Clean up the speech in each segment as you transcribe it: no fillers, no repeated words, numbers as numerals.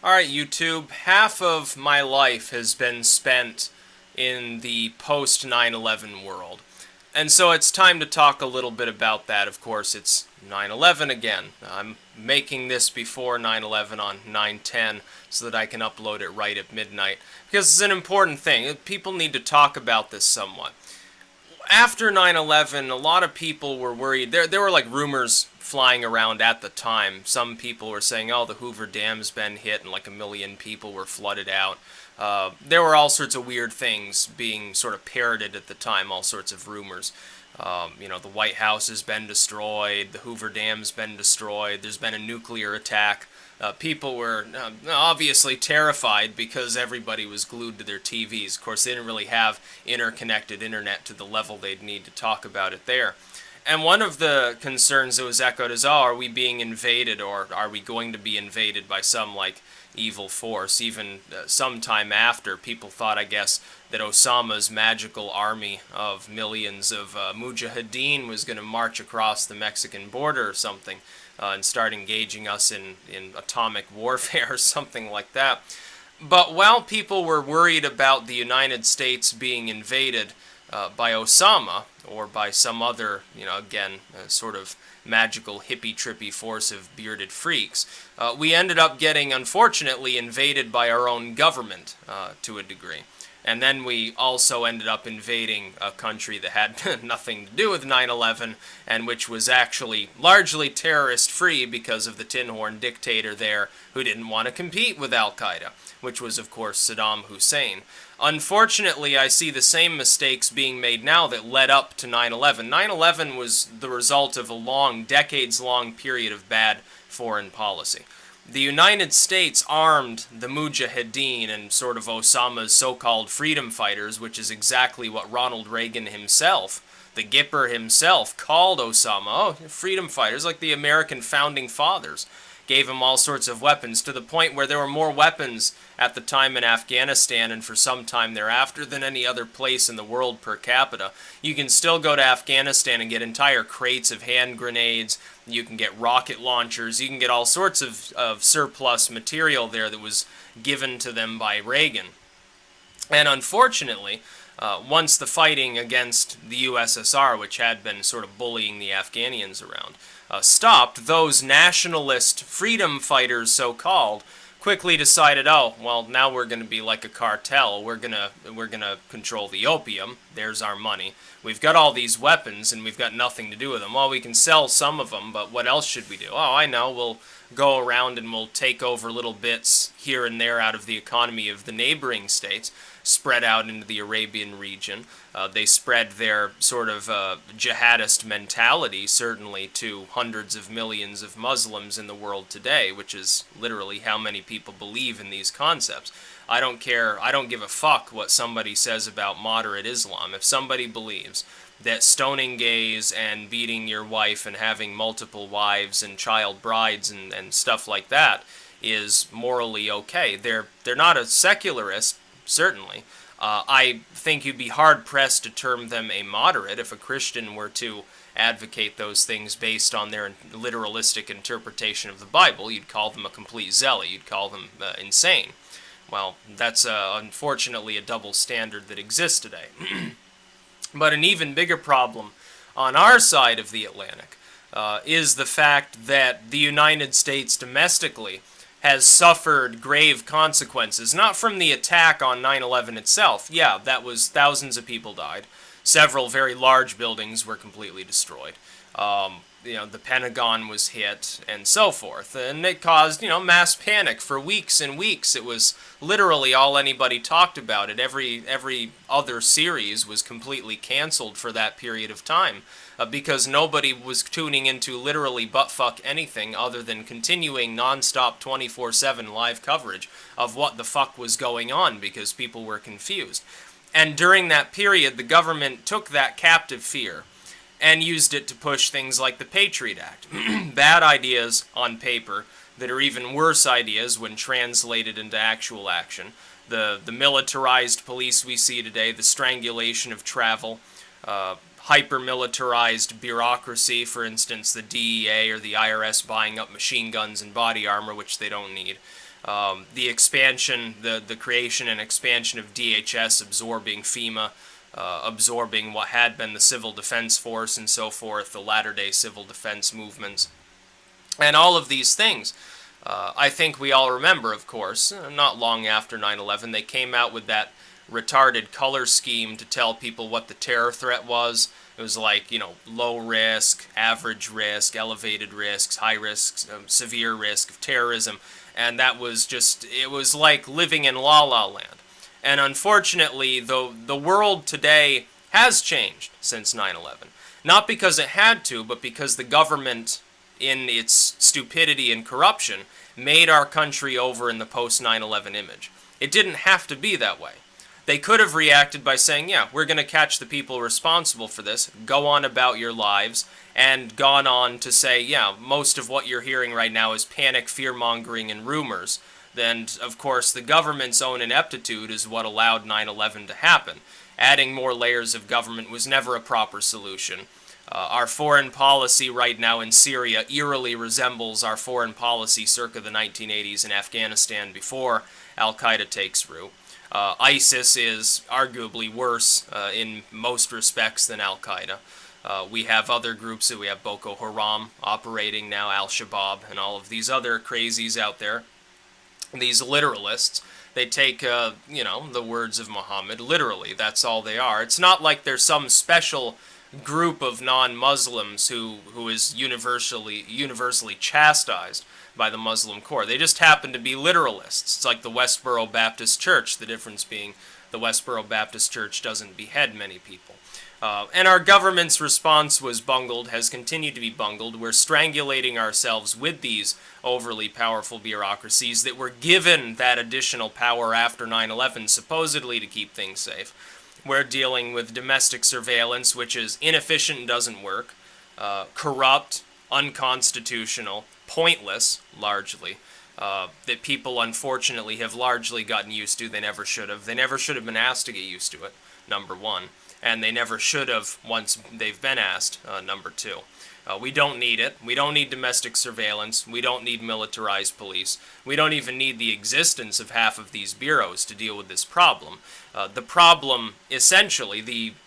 Alright, YouTube, half of my life has been spent in the post 9/11 world. And so it's time to talk a little bit about that. Of course, it's 9/11 again. I'm making this before 9/11 on 9/10 so that I can upload it right at midnight. Because it's an important thing. People need to talk about this somewhat. After 9/11, a lot of people were worried. There were like rumors flying around at the time. Some people were saying, oh, the Hoover Dam's been hit and like a million people were flooded out. There were all sorts of weird things being sort of parroted at the time, all sorts of rumors. The White House has been destroyed, the Hoover Dam's been destroyed, there's been a nuclear attack. People were obviously terrified because everybody was glued to their TVs. Of course, they didn't really have interconnected internet to the level they'd need to talk about it there. And one of the concerns that was echoed is, oh, are we being invaded, or are we going to be invaded by some, like, evil force? Even sometime after, people thought, I guess, that Osama's magical army of millions of mujahideen was going to march across the Mexican border or something and start engaging us in atomic warfare or something like that. But while people were worried about the United States being invaded by Osama or by some other, again, sort of magical hippie-trippy force of bearded freaks, we ended up getting, unfortunately, invaded by our own government to a degree. And then we also ended up invading a country that had nothing to do with 9/11 and which was actually largely terrorist-free because of the tin horn dictator there who didn't want to compete with Al-Qaeda, which was, of course, Saddam Hussein. Unfortunately, I see the same mistakes being made now that led up to 9/11. 9/11 was the result of a long, decades-long period of bad foreign policy. The United States armed the Mujahideen and sort of Osama's so-called freedom fighters, which is exactly what Ronald Reagan himself, the Gipper himself, called Osama. Oh, freedom fighters, like the American founding fathers. Gave him all sorts of weapons, to the point where there were more weapons at the time in Afghanistan and for some time thereafter than any other place in the world per capita. You can still go to Afghanistan and get entire crates of hand grenades. You can get rocket launchers. You can get all sorts of surplus material there that was given to them by Reagan. And unfortunately, once the fighting against the USSR, which had been sort of bullying the Afghanians around, stopped, those nationalist freedom fighters, so-called, quickly decided, oh, well, now we're going to be like a cartel. We're gonna control the opium. There's our money. We've got all these weapons, and we've got nothing to do with them. Well, we can sell some of them, but what else should we do? Oh, I know. We'll go around and we'll take over little bits here and there out of the economy of the neighboring states, spread out into the Arabian region. They spread their sort of jihadist mentality, certainly, to hundreds of millions of Muslims in the world today, which is literally how many people believe in these concepts. I don't care, I don't give a fuck what somebody says about moderate Islam. If somebody believes that stoning gays and beating your wife and having multiple wives and child brides and stuff like that is morally okay, they're not a secularist, certainly. I think you'd be hard-pressed to term them a moderate if a Christian were to advocate those things based on their literalistic interpretation of the Bible. You'd call them a complete zealot. You'd call them insane. Well, that's unfortunately a double standard that exists today. But an even bigger problem on our side of the Atlantic is the fact that the United States domestically has suffered grave consequences, not from the attack on 9/11 itself. Yeah, that was thousands of people died. Several very large buildings were completely destroyed. The Pentagon was hit, and so forth. And it caused, mass panic for weeks and weeks. It was literally all anybody talked about it. Every other series was completely canceled for that period of time because nobody was tuning into literally buttfuck anything other than continuing non-stop 24/7 live coverage of what the fuck was going on because people were confused. And during that period, the government took that captive fear and used it to push things like the Patriot Act. Bad ideas on paper that are even worse ideas when translated into actual action. The militarized police we see today, the strangulation of travel, hyper-militarized bureaucracy, for instance, the DEA or the IRS buying up machine guns and body armor, which they don't need. The expansion, the creation and expansion of DHS absorbing FEMA, absorbing what had been the Civil Defense Force and so forth, the latter-day civil defense movements. And all of these things, I think we all remember, of course, not long after 9/11, they came out with that retarded color scheme to tell people what the terror threat was. It was like, low risk, average risk, elevated risks, high risks, severe risk of terrorism. And that was just, it was like living in La La Land. And unfortunately, the world today has changed since 9/11. Not because it had to, but because the government, in its stupidity and corruption, made our country over in the post-9/11 image. It didn't have to be that way. They could have reacted by saying, yeah, we're going to catch the people responsible for this, go on about your lives, and gone on to say, yeah, most of what you're hearing right now is panic, fear-mongering, and rumors. Then, of course, the government's own ineptitude is what allowed 9/11 to happen. Adding more layers of government was never a proper solution. Our foreign policy right now in Syria eerily resembles our foreign policy circa the 1980s in Afghanistan before Al-Qaeda takes root. ISIS is arguably worse in most respects than Al-Qaeda. We have other groups, we have Boko Haram operating now, Al-Shabaab, and all of these other crazies out there. These literalists, they take, the words of Muhammad literally. That's all they are. It's not like there's some special group of non-Muslims who is universally chastised by the Muslim core. They just happen to be literalists. It's like the Westboro Baptist Church, the difference being the Westboro Baptist Church doesn't behead many people. And our government's response was bungled, has continued to be bungled. We're strangulating ourselves with these overly powerful bureaucracies that were given that additional power after 9/11, supposedly to keep things safe. We're dealing with domestic surveillance, which is inefficient and doesn't work, corrupt, unconstitutional, pointless, largely, that people unfortunately have largely gotten used to. They never should have. They never should have been asked to get used to it, number one. And they never should have once they've been asked, number two. We don't need it. We don't need domestic surveillance. We don't need militarized police. We don't even need the existence of half of these bureaus to deal with this problem. The problem, essentially,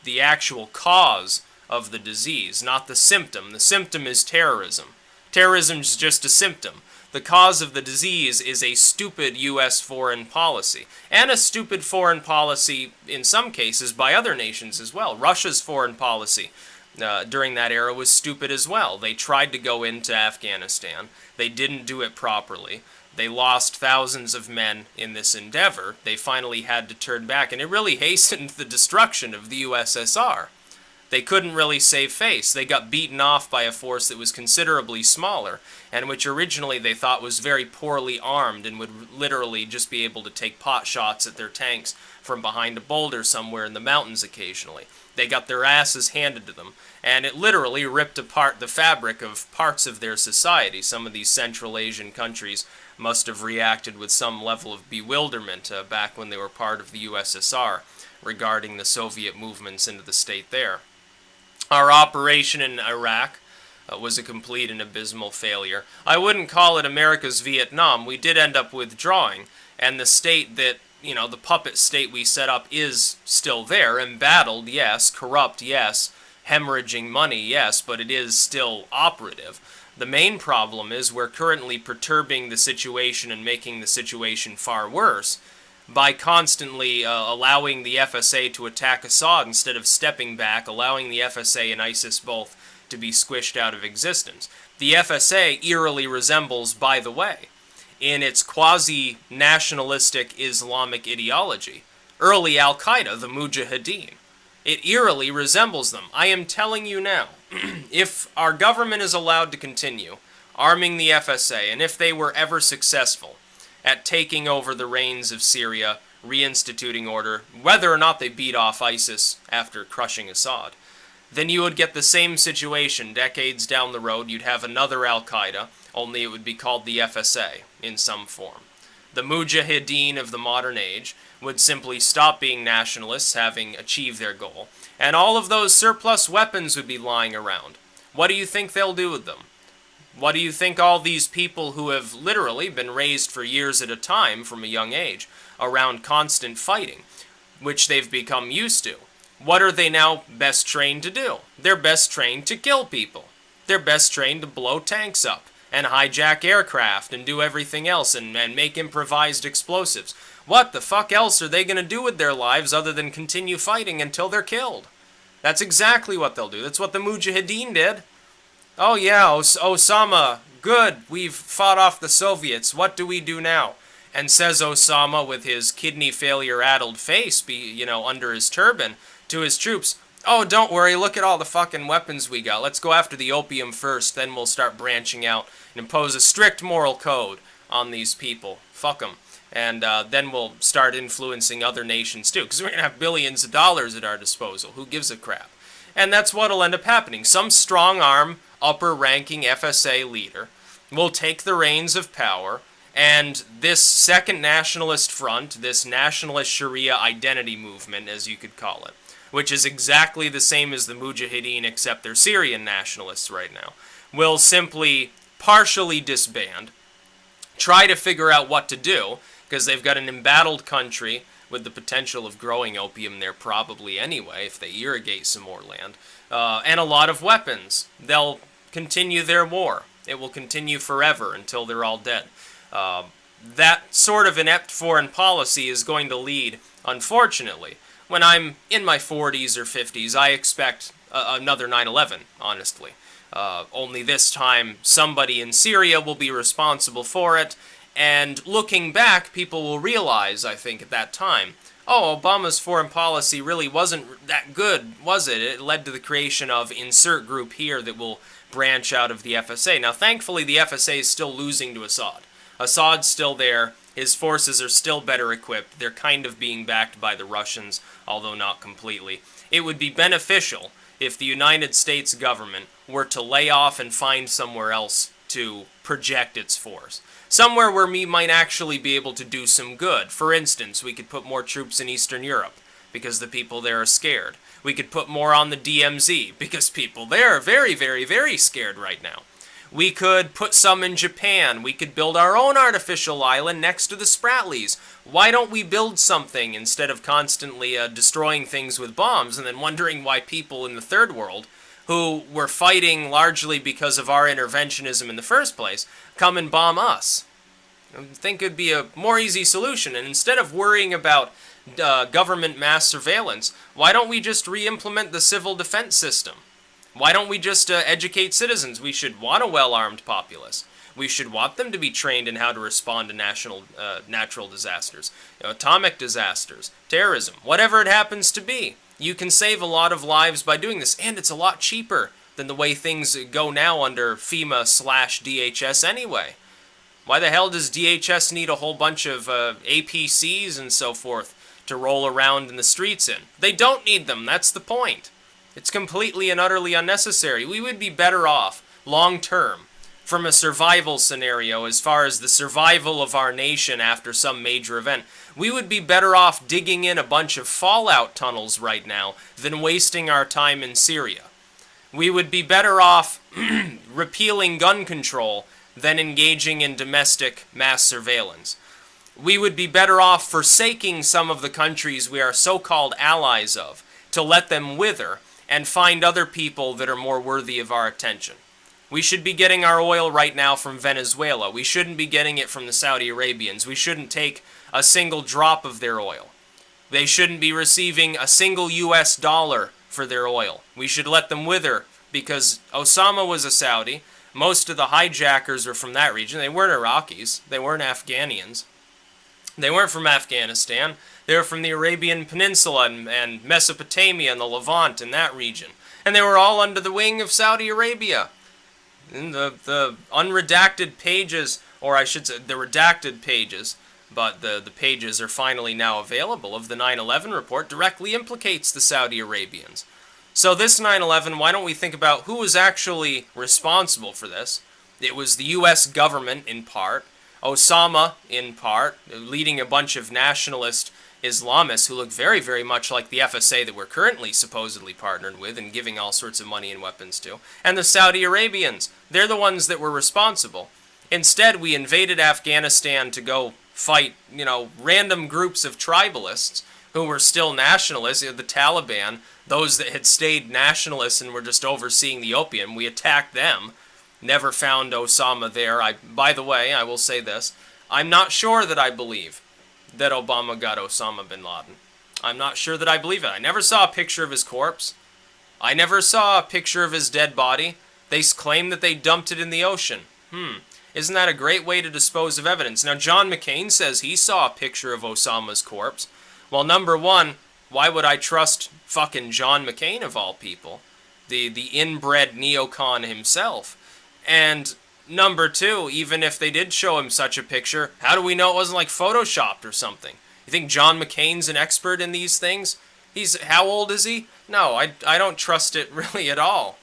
the actual cause of the disease, not the symptom. The symptom is terrorism. Terrorism is just a symptom. The cause of the disease is a stupid U.S. foreign policy, and a stupid foreign policy, in some cases, by other nations as well. Russia's foreign policy during that era was stupid as well. They tried to go into Afghanistan. They didn't do it properly. They lost thousands of men in this endeavor. They finally had to turn back, and it really hastened the destruction of the USSR. They couldn't really save face. They got beaten off by a force that was considerably smaller, and which originally they thought was very poorly armed and would literally just be able to take pot shots at their tanks from behind a boulder somewhere in the mountains occasionally. They got their asses handed to them, and it literally ripped apart the fabric of parts of their society. Some of these Central Asian countries must have reacted with some level of bewilderment back when they were part of the USSR regarding the Soviet movements into the state there. Our operation in Iraq was a complete and abysmal failure. I wouldn't call it America's Vietnam. We did end up withdrawing, and the state that, the puppet state we set up is still there, embattled, yes, corrupt, yes, hemorrhaging money, yes, but it is still operative. The main problem is we're currently perturbing the situation and making the situation far worse by constantly allowing the FSA to attack Assad instead of stepping back, allowing the FSA and ISIS both to be squished out of existence. The FSA eerily resembles, by the way, in its quasi-nationalistic Islamic ideology, early Al-Qaeda, the Mujahideen. It eerily resembles them. I am telling you now, if our government is allowed to continue arming the FSA, and if they were ever successful at taking over the reins of Syria, reinstituting order, whether or not they beat off ISIS after crushing Assad, then you would get the same situation decades down the road. You'd have another Al-Qaeda, only it would be called the FSA in some form. The mujahideen of the modern age would simply stop being nationalists, having achieved their goal, and all of those surplus weapons would be lying around. What do you think they'll do with them? What do you think all these people who have literally been raised for years at a time from a young age around constant fighting, which they've become used to, what are they now best trained to do? They're best trained to kill people. They're best trained to blow tanks up and hijack aircraft and do everything else and make improvised explosives. What the fuck else are they going to do with their lives other than continue fighting until they're killed? That's exactly what they'll do. That's what the Mujahideen did. Oh yeah, Osama, good, we've fought off the Soviets. What do we do now? And says Osama with his kidney failure-addled face, under his turban, to his troops, oh, don't worry, look at all the fucking weapons we got. Let's go after the opium first, then we'll start branching out and impose a strict moral code on these people. Fuck them. And then we'll start influencing other nations too, because we're going to have billions of dollars at our disposal. Who gives a crap? And that's what'll end up happening. Some strong-arm, upper-ranking FSA leader will take the reins of power, and this second nationalist front, this nationalist Sharia identity movement, as you could call it, which is exactly the same as the Mujahideen, except they're Syrian nationalists right now, will simply partially disband, try to figure out what to do, because they've got an embattled country with the potential of growing opium there probably anyway, if they irrigate some more land, and a lot of weapons. They'll continue their war. It will continue forever until they're all dead. That sort of inept foreign policy is going to lead, unfortunately, when I'm in my 40s or 50s, I expect another 9/11, honestly. Only this time, somebody in Syria will be responsible for it, and looking back, people will realize, I think, at that time, oh, Obama's foreign policy really wasn't that good, was it? It led to the creation of insert group here that will branch out of the FSA. Now, thankfully, the FSA is still losing to Assad. Assad's still there. His forces are still better equipped. They're kind of being backed by the Russians, although not completely. It would be beneficial if the United States government were to lay off and find somewhere else to project its force. Somewhere where we might actually be able to do some good. For instance, we could put more troops in Eastern Europe, because the people there are scared. We could put more on the DMZ, because people there are very, very, very scared right now. We could put some in Japan. We could build our own artificial island next to the Spratlys. Why don't we build something instead of constantly destroying things with bombs and then wondering why people in the third world, who were fighting largely because of our interventionism in the first place, come and bomb us? I think it'd be a more easy solution. And instead of worrying about government mass surveillance, why don't we just re-implement the civil defense system? Why don't we just educate citizens? We should want a well-armed populace. We should want them to be trained in how to respond to natural disasters, atomic disasters, terrorism, whatever it happens to be. You can save a lot of lives by doing this, and it's a lot cheaper than the way things go now under FEMA/DHS anyway. Why the hell does DHS need a whole bunch of APCs and so forth to roll around in the streets in? They don't need them, that's the point. It's completely and utterly unnecessary. We would be better off, long term, from a survival scenario as far as the survival of our nation after some major event. We would be better off digging in a bunch of fallout tunnels right now than wasting our time in Syria. We would be better off repealing gun control than engaging in domestic mass surveillance. We would be better off forsaking some of the countries we are so-called allies of to let them wither and find other people that are more worthy of our attention. We should be getting our oil right now from Venezuela. We shouldn't be getting it from the Saudi Arabians. We shouldn't take a single drop of their oil. They shouldn't be receiving a single US dollar for their oil. We should let them wither because Osama was a Saudi. Most of the hijackers are from that region. They weren't Iraqis. They weren't Afghanians. They weren't from Afghanistan. They were from the Arabian Peninsula and Mesopotamia and the Levant and that region. And they were all under the wing of Saudi Arabia. In the unredacted pages, or I should say the redacted pages, but the pages are finally now available, of the 9/11 report directly implicates the Saudi Arabians. So this 9/11, why don't we think about who was actually responsible for this? It was the U.S. government, in part. Osama, in part, leading a bunch of nationalist Islamists who look very, very much like the FSA that we're currently supposedly partnered with and giving all sorts of money and weapons to. And the Saudi Arabians. They're the ones that were responsible. Instead, we invaded Afghanistan to go fight, random groups of tribalists who were still nationalists, the Taliban, those that had stayed nationalists and were just overseeing the opium. We attacked them. Never found Osama there. By the way, I will say this. I'm not sure that I believe that Obama got Osama bin Laden. I'm not sure that I believe it. I never saw a picture of his corpse. I never saw a picture of his dead body. They claim that they dumped it in the ocean. Isn't that a great way to dispose of evidence? Now, John McCain says he saw a picture of Osama's corpse. Well, number one, why would I trust fucking John McCain of all people? The inbred neocon himself. And number two, even if they did show him such a picture, how do we know it wasn't like photoshopped or something? You think John McCain's an expert in these things? How old is he? No, I don't trust it really at all.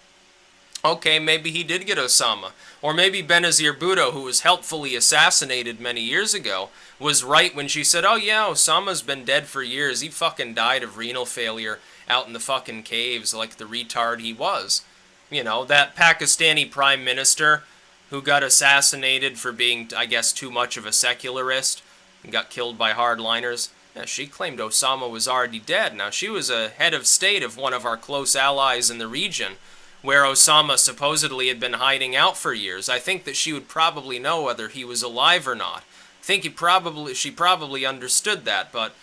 Okay, maybe he did get Osama. Or maybe Benazir Bhutto, who was helpfully assassinated many years ago, was right when she said, oh yeah, Osama's been dead for years. He fucking died of renal failure out in the fucking caves like the retard he was. That Pakistani prime minister who got assassinated for being, I guess, too much of a secularist and got killed by hardliners. Yeah, she claimed Osama was already dead. Now, she was a head of state of one of our close allies in the region, where Osama supposedly had been hiding out for years. I think that she would probably know whether he was alive or not. I think she probably understood that, but,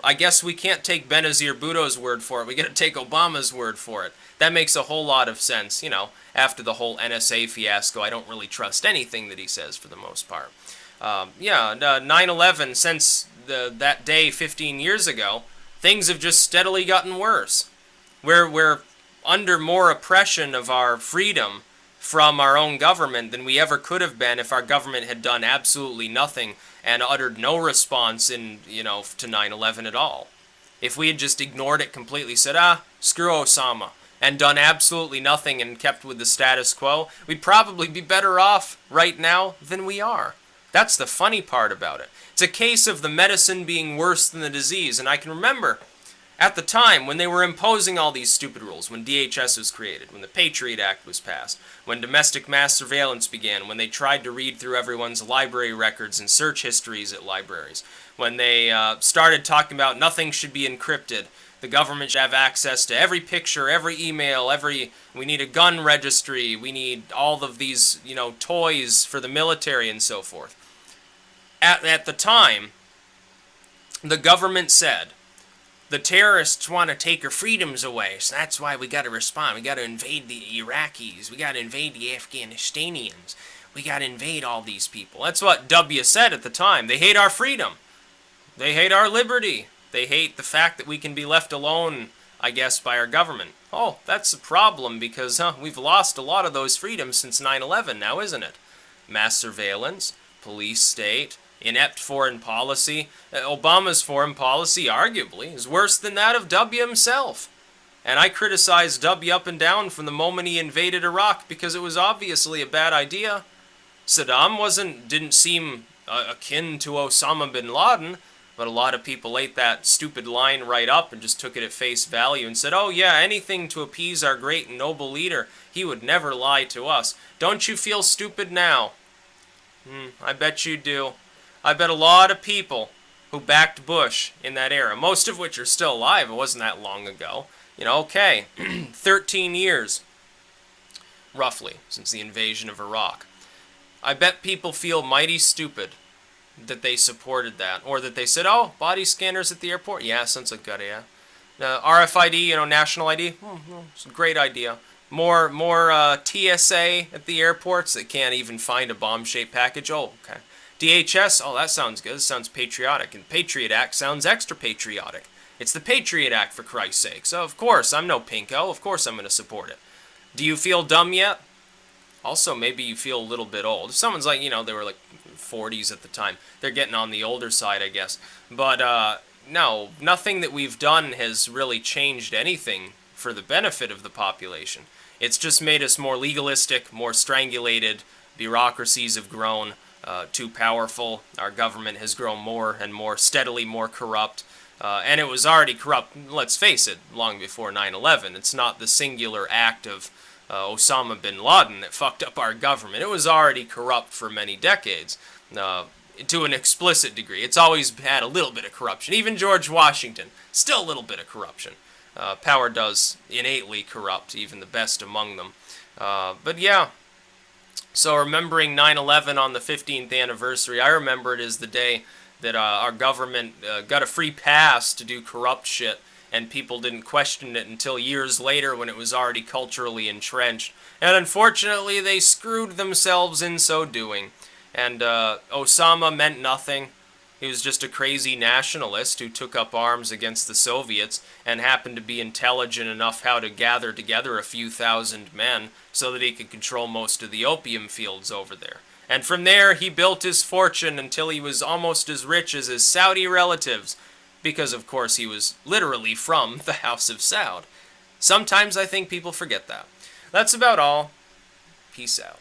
I guess we can't take Benazir Bhutto's word for it. We gotta take Obama's word for it. That makes a whole lot of sense, after the whole NSA fiasco. I don't really trust anything that he says for the most part. 9/11, since that day 15 years ago, things have just steadily gotten worse. We're under more oppression of our freedom from our own government than we ever could have been if our government had done absolutely nothing and uttered no response to 9/11 at all. If we had just ignored it completely, said, screw Osama, and done absolutely nothing and kept with the status quo, we'd probably be better off right now than we are. That's the funny part about it. It's a case of the medicine being worse than the disease, and I can remember at the time when they were imposing all these stupid rules, when DHS was created, when the Patriot Act was passed, when domestic mass surveillance began, when they tried to read through everyone's library records and search histories at libraries, when they started talking about nothing should be encrypted, the government should have access to every picture, every email, we need a gun registry, we need all of these, toys for the military and so forth. At the time, the government said, the terrorists want to take our freedoms away, so that's why we got to respond. We got to invade the Iraqis. We got to invade the Afghanistanians. We got to invade all these people. That's what W said at the time. They hate our freedom. They hate our liberty. They hate the fact that we can be left alone, I guess, by our government. Oh, that's a problem because we've lost a lot of those freedoms since 9/11 now, isn't it? Mass surveillance, police state, inept foreign policy. Obama's foreign policy, arguably, is worse than that of W himself. And I criticized W up and down from the moment he invaded Iraq because it was obviously a bad idea. Saddam didn't seem akin to Osama bin Laden, but a lot of people ate that stupid line right up and just took it at face value and said, oh yeah, anything to appease our great and noble leader. He would never lie to us. Don't you feel stupid now? I bet you do. I bet a lot of people who backed Bush in that era, most of which are still alive, it wasn't that long ago, 13 years, roughly, since the invasion of Iraq. I bet people feel mighty stupid that they supported that, or that they said, oh, body scanners at the airport, yeah, sounds like a good idea. RFID, national ID, it's a great idea. More TSA at the airports that can't even find a bomb-shaped package, oh, okay. DHS, oh, that sounds good. It sounds patriotic. And Patriot Act sounds extra patriotic. It's the Patriot Act, for Christ's sake. So, of course, I'm no pinko. Of course I'm going to support it. Do you feel dumb yet? Also, maybe you feel a little bit old. If someone's like, they were like 40s at the time. They're getting on the older side, I guess. But, no, nothing that we've done has really changed anything for the benefit of the population. It's just made us more legalistic, more strangulated. Bureaucracies have grown. too powerful. Our government has grown more and more, steadily more corrupt. And it was already corrupt, let's face it, long before 9/11. It's not the singular act of Osama bin Laden that fucked up our government. It was already corrupt for many decades, to an explicit degree. It's always had a little bit of corruption. Even George Washington, still a little bit of corruption. Power does innately corrupt even the best among them. But yeah, so remembering 9/11 on the 15th anniversary, I remember it as the day that our government got a free pass to do corrupt shit, and people didn't question it until years later when it was already culturally entrenched. And unfortunately, they screwed themselves in so doing. And Osama meant nothing. He was just a crazy nationalist who took up arms against the Soviets and happened to be intelligent enough how to gather together a few thousand men so that he could control most of the opium fields over there. And from there, he built his fortune until he was almost as rich as his Saudi relatives, because of course he was literally from the House of Saud. Sometimes I think people forget that. That's about all. Peace out.